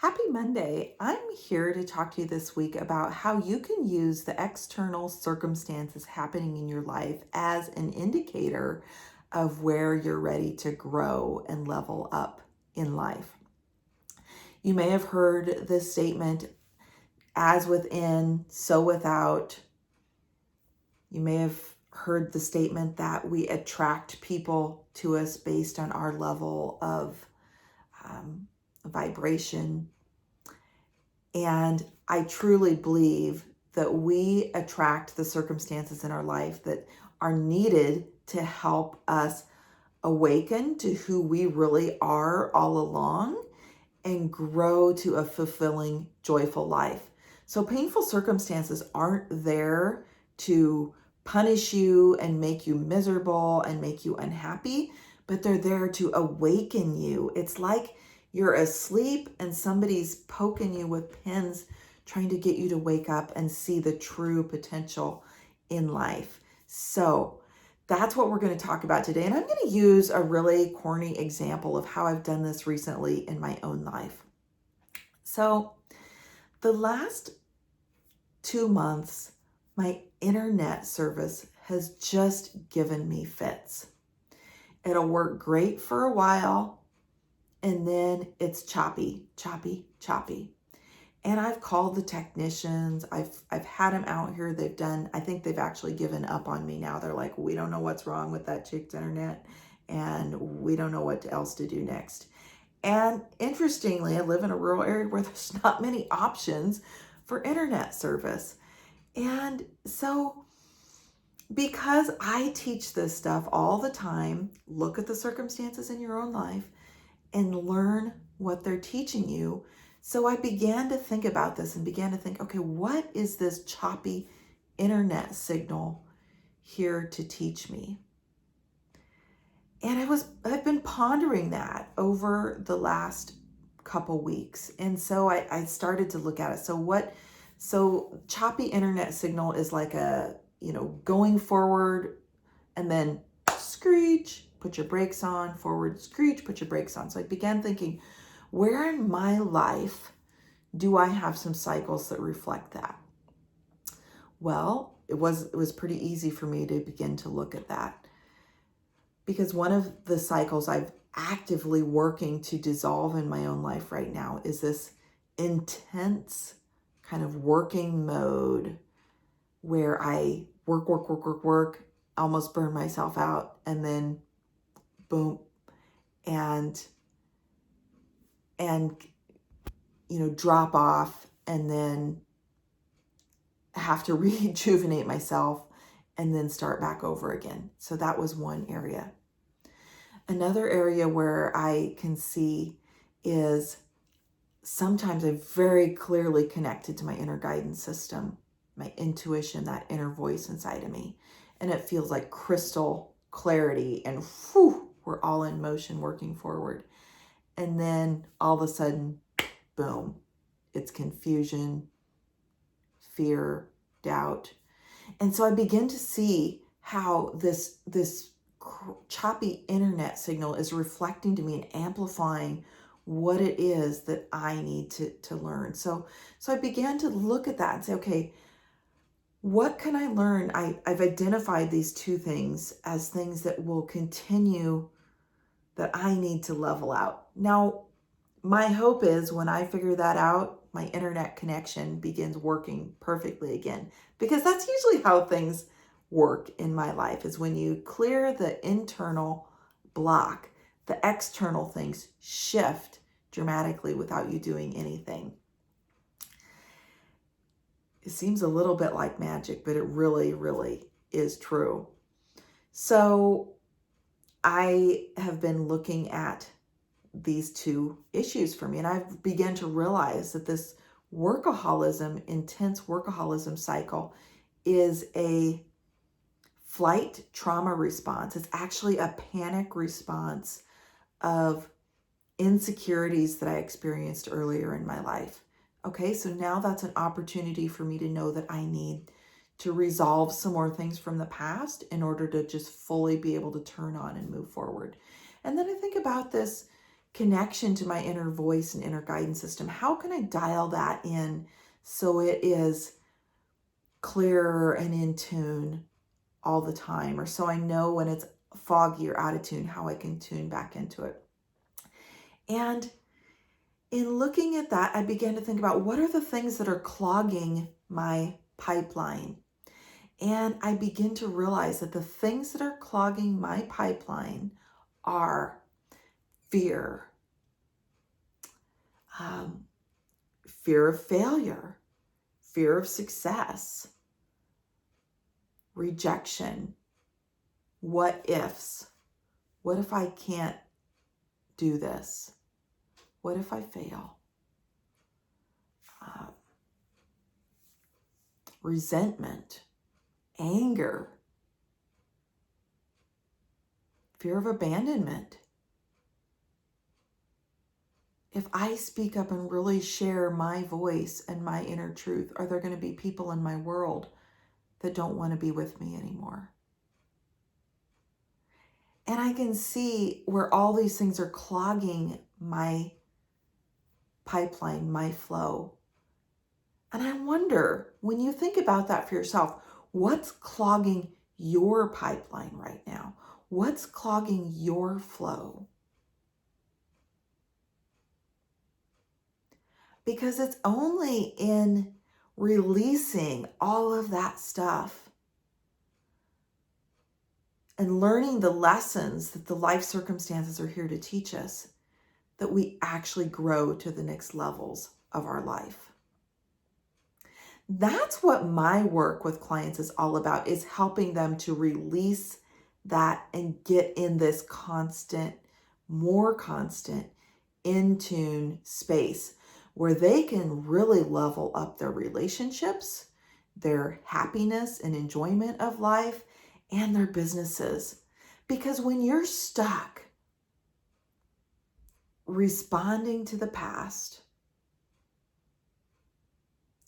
Happy Monday. I'm here to talk to you this week about how you can use the external circumstances happening in your life as an indicator of where you're ready to grow and level up in life. You may have heard this statement, as within, so without. You may have heard the statement that we attract people to us based on our level of vibration. And I truly believe that we attract the circumstances in our life that are needed to help us awaken to who we really are all along and grow to a fulfilling, joyful life. So painful circumstances aren't there to punish you and make you miserable and make you unhappy, but they're there to awaken you. It's like you're asleep and somebody's poking you with pins, trying to get you to wake up and see the true potential in life. So that's what we're going to talk about today. And I'm going to use a really corny example of how I've done this recently in my own life. So the last 2 months, my internet service has just given me fits. It'll work great for a while, and then it's choppy. And I've called the technicians. I've had them out here. I think they've actually given up on me now. They're like, we don't know what's wrong with that chick's internet, and we don't know what else to do next. And interestingly, I live in a rural area where there's not many options for internet service. And so because I teach this stuff all the time, look at the circumstances in your own life and learn what they're teaching you. So I began to think about this and began to think, okay, what is this choppy internet signal here to teach me? And I've been pondering that over the last couple weeks. And so I started to look at it. So choppy internet signal is like going forward and then screech, put your brakes on, forward, screech, put your brakes on. So I began thinking, where in my life do I have some cycles that reflect that? Well, it was pretty easy for me to begin to look at that, because one of the cycles I've actively working to dissolve in my own life right now is this intense kind of working mode where I work, almost burn myself out, and then boom, and drop off, and then have to rejuvenate myself and then start back over again. So that was one area. Another area where I can see is sometimes I'm very clearly connected to my inner guidance system, my intuition, that inner voice inside of me. And it feels like crystal clarity, and whew, we're all in motion working forward. And then all of a sudden, boom, it's confusion, fear, doubt. And so I begin to see how this choppy internet signal is reflecting to me and amplifying what it is that I need to learn. So I began to look at that and say, okay, what can I learn? I've identified these two things as things that will continue, that I need to level out. Now, my hope is when I figure that out, my internet connection begins working perfectly again, because that's usually how things work in my life, is when you clear the internal block, the external things shift dramatically without you doing anything. It seems a little bit like magic, but it really, really is true. So I have been looking at these two issues for me, and I've begun to realize that this intense workaholism cycle is a flight trauma response. It's actually a panic response of insecurities that I experienced earlier in my life. Okay, so now that's an opportunity for me to know that I need to resolve some more things from the past in order to just fully be able to turn on and move forward. And then I think about this connection to my inner voice and inner guidance system. How can I dial that in so it is clearer and in tune all the time, or so I know when it's foggy or out of tune, how I can tune back into it. And in looking at that, I began to think about what are the things that are clogging my pipeline. And I begin to realize that the things that are clogging my pipeline are fear, fear of failure, fear of success, rejection, what ifs. What if I can't do this? What if I fail? Resentment, anger, fear of abandonment. If I speak up and really share my voice and my inner truth, are there going to be people in my world that don't want to be with me anymore? And I can see where all these things are clogging my pipeline, my flow. And I wonder, when you think about that for yourself, what's clogging your pipeline right now? What's clogging your flow? Because it's only in releasing all of that stuff and learning the lessons that the life circumstances are here to teach us that we actually grow to the next levels of our life. That's what my work with clients is all about, is helping them to release that and get in this constant, more constant, in tune space where they can really level up their relationships, their happiness and enjoyment of life, and their businesses. Because when you're stuck responding to the past,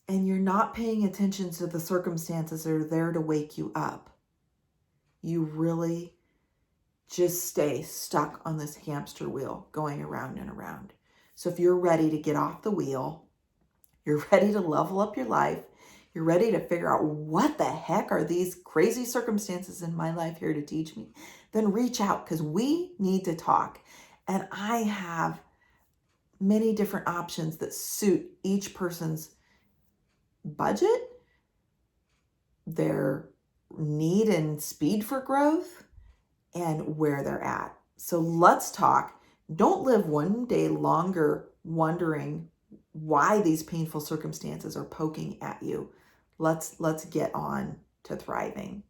and you're not paying attention to the circumstances that are there to wake you up, you really just stay stuck on this hamster wheel going around and around. So if you're ready to get off the wheel, you're ready to level up your life, you're ready to figure out what the heck are these crazy circumstances in my life here to teach me, then reach out, because we need to talk. And I have many different options that suit each person's budget, their need and speed for growth, and where they're at. So let's talk. Don't live one day longer wondering why these painful circumstances are poking at you. Let's get on to thriving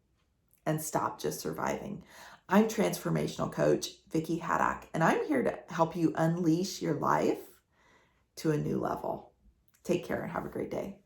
and stop just surviving. I'm transformational coach Vicki Haddock, and I'm here to help you unleash your life to a new level. Take care and have a great day.